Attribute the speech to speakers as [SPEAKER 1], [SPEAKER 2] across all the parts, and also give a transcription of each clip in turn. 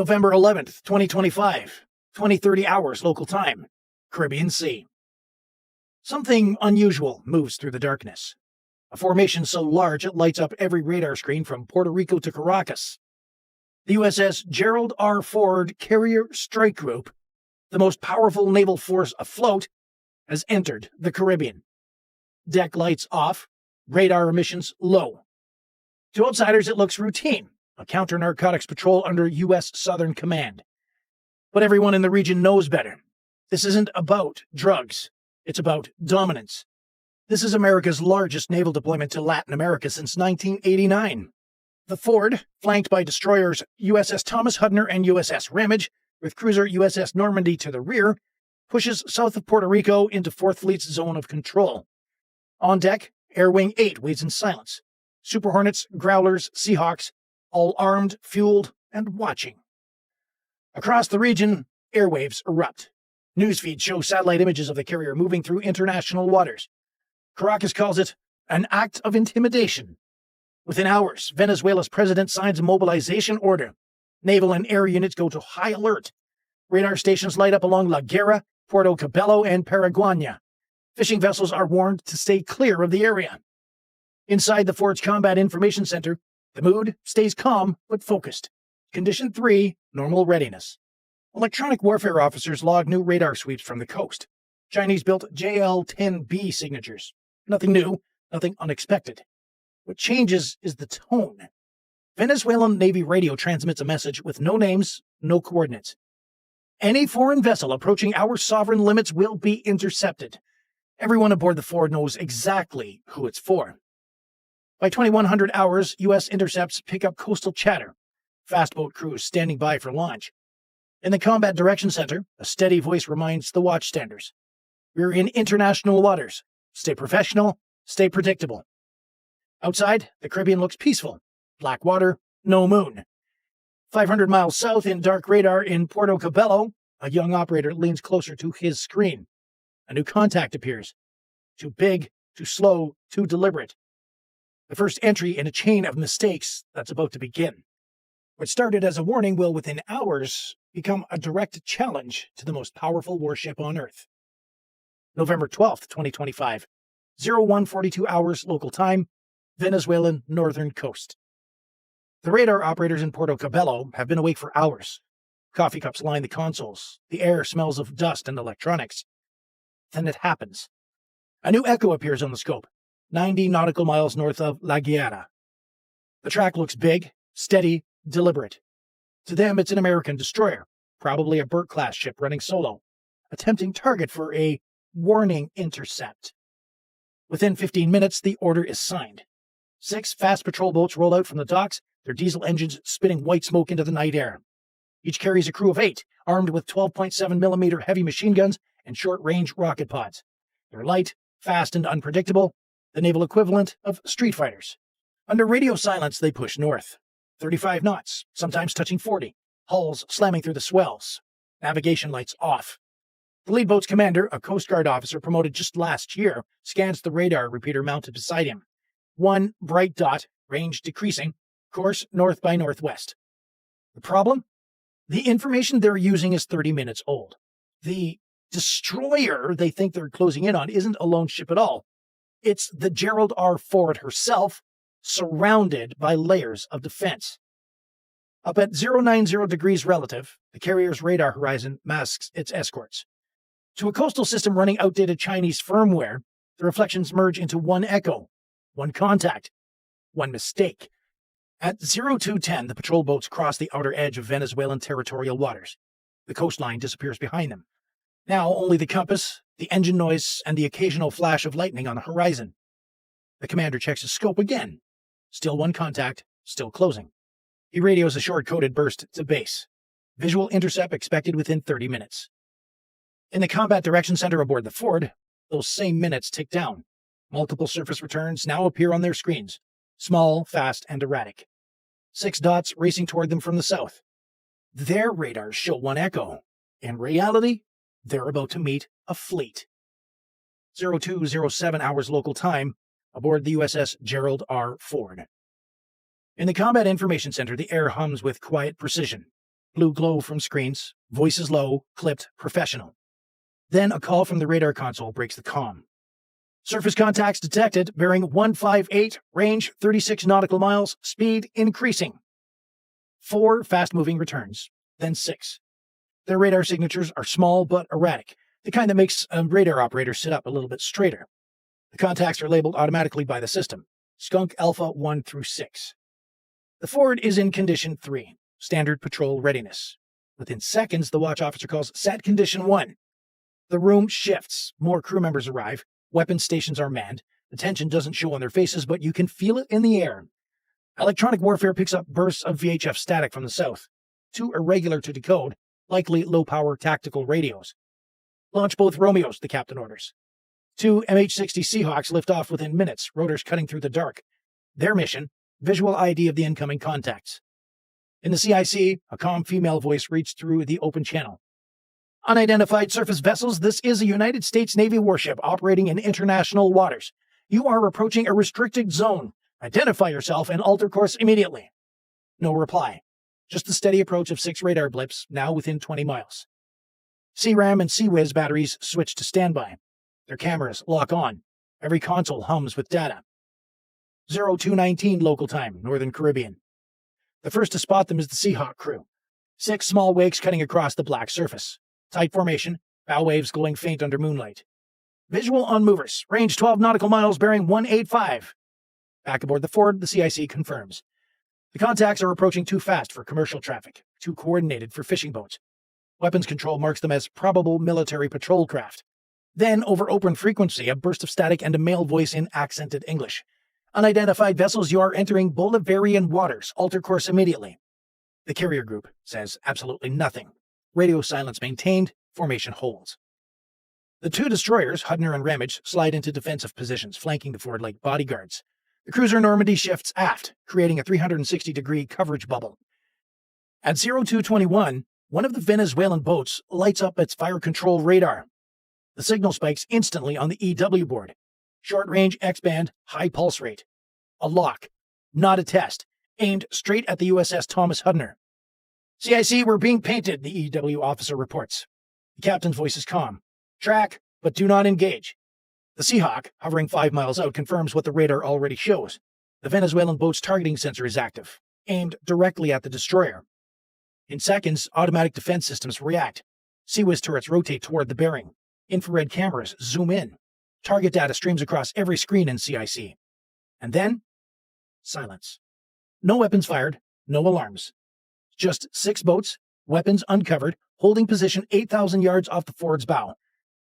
[SPEAKER 1] November 11th, 2025, 20:30 hours local time, Caribbean Sea. Something unusual moves through the darkness. A formation so large it lights up every radar screen from Puerto Rico to Caracas. The USS Gerald R. Ford Carrier Strike Group, the most powerful naval force afloat, has entered the Caribbean. Deck lights off, radar emissions low. To outsiders, it looks routine, a counter-narcotics patrol under U.S. Southern Command. But everyone in the region knows better. This isn't about drugs. It's about dominance. This is America's largest naval deployment to Latin America since 1989. The Ford, flanked by destroyers USS Thomas Hudner and USS Ramage, with cruiser USS Normandy to the rear, pushes south of Puerto Rico into 4th Fleet's zone of control. On deck, Air Wing 8 waits in silence. Super Hornets, Growlers, Seahawks, all armed, fueled, and watching. Across the region, airwaves erupt. Newsfeeds show satellite images of the carrier moving through international waters. Caracas calls it an act of intimidation. Within hours, Venezuela's president signs a mobilization order. Naval and air units go to high alert. Radar stations light up along La Guerra, Puerto Cabello, and Paraguaña. Fishing vessels are warned to stay clear of the area. Inside the Ford's Combat Information Center, the mood stays calm but focused. Condition 3, normal readiness. Electronic warfare officers log new radar sweeps from the coast. Chinese-built JL-10B signatures. Nothing new, nothing unexpected. What changes is the tone. Venezuelan Navy radio transmits a message with no names, no coordinates. Any foreign vessel approaching our sovereign limits will be intercepted. Everyone aboard the Ford knows exactly who it's for. By 2100 hours, U.S. intercepts pick up coastal chatter. Fast boat crews standing by for launch. In the Combat Direction Center, a steady voice reminds the watchstanders. We're in international waters. Stay professional, stay predictable. Outside, the Caribbean looks peaceful. Black water, no moon. 500 miles south in dark radar in Puerto Cabello, a young operator leans closer to his screen. A new contact appears. Too big, too slow, too deliberate. The first entry in a chain of mistakes that's about to begin. What started as a warning will, within hours, become a direct challenge to the most powerful warship on Earth. November 12th, 2025, 0142 hours local time, Venezuelan northern coast. The radar operators in Puerto Cabello have been awake for hours. Coffee cups line the consoles. The air smells of dust and electronics. Then it happens. A new echo appears on the scope, 90 nautical miles north of La Guerra. The track looks big, steady, deliberate. To them, it's an American destroyer, probably a Burke-class ship running solo, a tempting target for a warning intercept. Within 15 minutes, the order is signed. 6 fast patrol boats roll out from the docks, their diesel engines spitting white smoke into the night air. Each carries a crew of 8, armed with 12.7mm heavy machine guns and short-range rocket pods. They're light, fast, and unpredictable, the naval equivalent of street fighters. Under radio silence, they push north. 35 knots, sometimes touching 40, hulls slamming through the swells. Navigation lights off. The lead boat's commander, a Coast Guard officer promoted just last year, scans the radar repeater mounted beside him. 1 bright dot, range decreasing, course north by northwest. The problem? The information they're using is 30 minutes old. The destroyer they think they're closing in on isn't a lone ship at all. It's the Gerald R. Ford herself, surrounded by layers of defense. Up at 090 degrees relative, the carrier's radar horizon masks its escorts. To a coastal system running outdated Chinese firmware, the reflections merge into one echo, one contact, one mistake. At 0210, the patrol boats cross the outer edge of Venezuelan territorial waters. The coastline disappears behind them. Now only the compass, the engine noise, and the occasional flash of lightning on the horizon. The commander checks his scope again. Still one contact, still closing. He radios a short-coded burst to base. Visual intercept expected within 30 minutes. In the Combat Direction Center aboard the Ford, those same minutes tick down. Multiple surface returns now appear on their screens. Small, fast, and erratic. 6 dots racing toward them from the south. Their radars show one echo. In reality, they're about to meet a fleet. 0207 hours local time, aboard the USS Gerald R. Ford. In the Combat Information Center, the air hums with quiet precision. Blue glow from screens, voices low, clipped, professional. Then a call from the radar console breaks the calm. Surface contacts detected, bearing 158, range 36 nautical miles, speed increasing. 4 fast-moving returns, then 6. Their radar signatures are small but erratic, the kind that makes a radar operator sit up a little bit straighter. The contacts are labeled automatically by the system, Skunk Alpha 1 through 6. The Ford is in Condition 3, Standard Patrol Readiness. Within seconds, the watch officer calls Set Condition 1. The room shifts, more crew members arrive, weapon stations are manned, the tension doesn't show on their faces, but you can feel it in the air. Electronic warfare picks up bursts of VHF static from the south, too irregular to decode, likely low-power tactical radios. Launch both Romeos, the captain orders. 2 MH-60 Seahawks lift off within minutes, rotors cutting through the dark. Their mission, visual ID of the incoming contacts. In the CIC, a calm female voice reads through the open channel. Unidentified surface vessels, this is a United States Navy warship operating in international waters. You are approaching a restricted zone. Identify yourself and alter course immediately. No reply. Just the steady approach of 6 radar blips, now within 20 miles. CRAM and CWIS batteries switch to standby. Their cameras lock on. Every console hums with data. 0219 local time, Northern Caribbean. The first to spot them is the Seahawk crew. 6 small wakes cutting across the black surface. Tight formation, bow waves glowing faint under moonlight. Visual on movers, range 12 nautical miles, bearing 185. Back aboard the Ford, the CIC confirms. The contacts are approaching too fast for commercial traffic, too coordinated for fishing boats. Weapons control marks them as probable military patrol craft. Then, over open frequency, a burst of static and a male voice in accented English. Unidentified vessels, you are entering Bolivarian waters. Alter course immediately. The carrier group says absolutely nothing. Radio silence maintained, formation holds. The 2 destroyers, Hudner and Ramage, slide into defensive positions, flanking the Ford like bodyguards. The cruiser Normandy shifts aft, creating a 360-degree coverage bubble. At 0221, one of the Venezuelan boats lights up its fire control radar. The signal spikes instantly on the EW board. Short-range X-band, high pulse rate. A lock, not a test, aimed straight at the USS Thomas Hudner. CIC, we're being painted, the EW officer reports. The captain's voice is calm. Track, but do not engage. The Seahawk, hovering 5 miles out, confirms what the radar already shows. The Venezuelan boat's targeting sensor is active, aimed directly at the destroyer. In seconds, automatic defense systems react. CWIS turrets rotate toward the bearing. Infrared cameras zoom in. Target data streams across every screen in CIC. And then, silence. No weapons fired, no alarms. Just 6 boats, weapons uncovered, holding position 8,000 yards off the Ford's bow.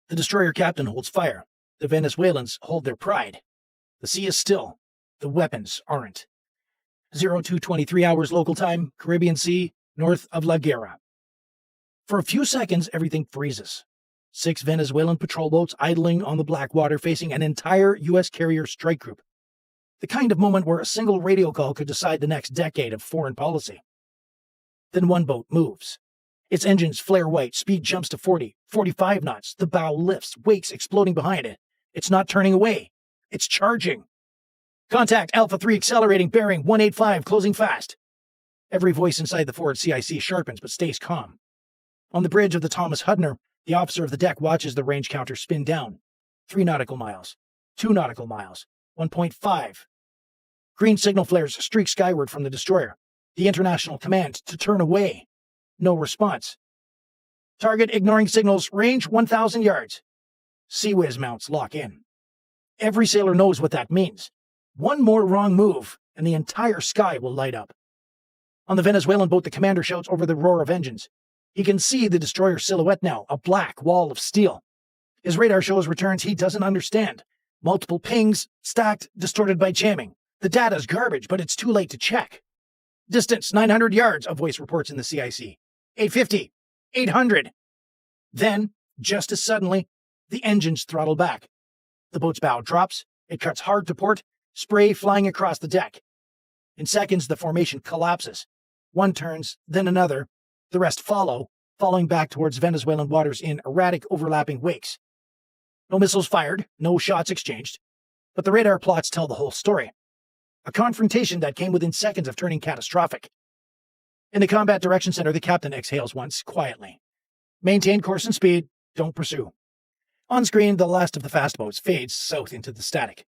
[SPEAKER 1] The destroyer captain holds fire. The Venezuelans hold their pride. The sea is still. The weapons aren't. 0223 hours local time, Caribbean Sea, north of La Guerra. For a few seconds, everything freezes. 6 Venezuelan patrol boats idling on the black water facing an entire U.S. carrier strike group. The kind of moment where a single radio call could decide the next decade of foreign policy. Then one boat moves. Its engines flare white, speed jumps to 40, 45 knots. The bow lifts, wakes exploding behind it. It's not turning away. It's charging. Contact Alpha 3 accelerating, bearing 185, closing fast. Every voice inside the Ford CIC sharpens but stays calm. On the bridge of the Thomas Hudner, the officer of the deck watches the range counter spin down. 3 nautical miles, 2 nautical miles, 1.5. Green signal flares streak skyward from the destroyer. The international command to turn away. No response. Target ignoring signals, range 1,000 yards. CWIS mounts lock in. Every sailor knows what that means. One more wrong move, and the entire sky will light up. On the Venezuelan boat, the commander shouts over the roar of engines. He can see the destroyer silhouette now, a black wall of steel. His radar shows returns he doesn't understand. Multiple pings, stacked, distorted by jamming. The data's garbage, but it's too late to check. Distance 900 yards, a voice reports in the CIC. 850, 800. Then, just as suddenly, the engines throttle back. The boat's bow drops, it cuts hard to port, spray flying across the deck. In seconds, the formation collapses. One turns, then another. The rest follow, falling back towards Venezuelan waters in erratic, overlapping wakes. No missiles fired, no shots exchanged. But the radar plots tell the whole story. A confrontation that came within seconds of turning catastrophic. In the Combat Direction Center, the captain exhales once, quietly. Maintain course and speed. Don't pursue. On screen, the last of the fast boats fades south into the static.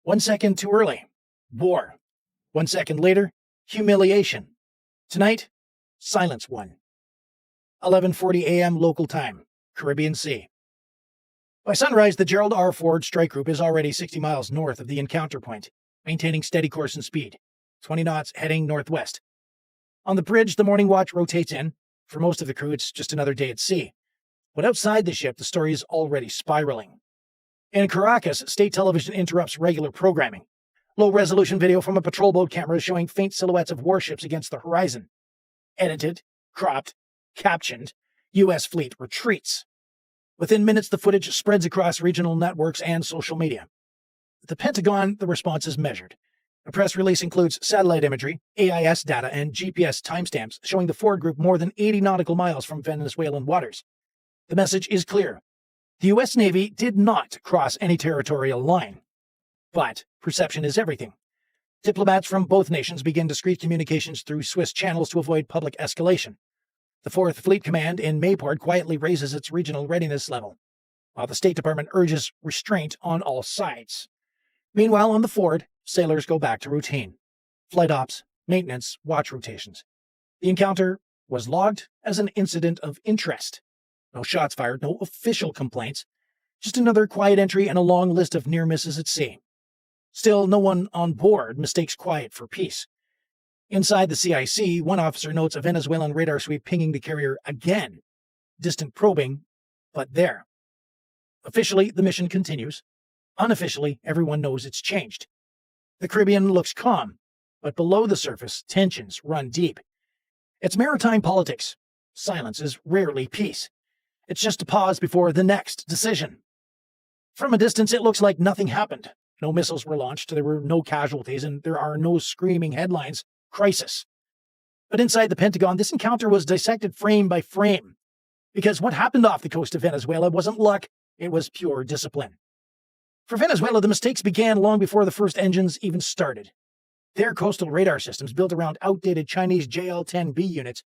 [SPEAKER 1] 1 second too early. War. 1 second later, humiliation. Tonight, silence won. 11:40 a.m. local time, Caribbean Sea. By sunrise, the Gerald R. Ford strike group is already 60 miles north of the encounter point, maintaining steady course and speed, 20 knots heading northwest. On the bridge, the morning watch rotates in. For most of the crew, it's just another day at sea. But outside the ship, the story is already spiraling. In Caracas, state television interrupts regular programming. Low-resolution video from a patrol boat camera is showing faint silhouettes of warships against the horizon. Edited, cropped, captioned, U.S. fleet retreats. Within minutes, the footage spreads across regional networks and social media. At the Pentagon, the response is measured. A press release includes satellite imagery, AIS data, and GPS timestamps showing the Ford group more than 80 nautical miles from Venezuelan waters. The message is clear. The U.S. Navy did not cross any territorial line. But perception is everything. Diplomats from both nations begin discreet communications through Swiss channels to avoid public escalation. The 4th Fleet Command in Mayport quietly raises its regional readiness level, while the State Department urges restraint on all sides. Meanwhile, on the Ford, sailors go back to routine. Flight ops, maintenance, watch rotations. The encounter was logged as an incident of interest. No shots fired, no official complaints, just another quiet entry in a long list of near misses at sea. Still, no one on board mistakes quiet for peace. Inside the CIC, one officer notes a Venezuelan radar sweep pinging the carrier again. Distant probing, but there. Officially, the mission continues. Unofficially, everyone knows it's changed. The Caribbean looks calm, but below the surface, tensions run deep. It's maritime politics. Silence is rarely peace. It's just a pause before the next decision. From a distance, it looks like nothing happened. No missiles were launched, there were no casualties, and there are no screaming headlines. Crisis. But inside the Pentagon, this encounter was dissected frame by frame. Because what happened off the coast of Venezuela wasn't luck, it was pure discipline. For Venezuela, the mistakes began long before the first engines even started. Their coastal radar systems, built around outdated Chinese JL-10B units,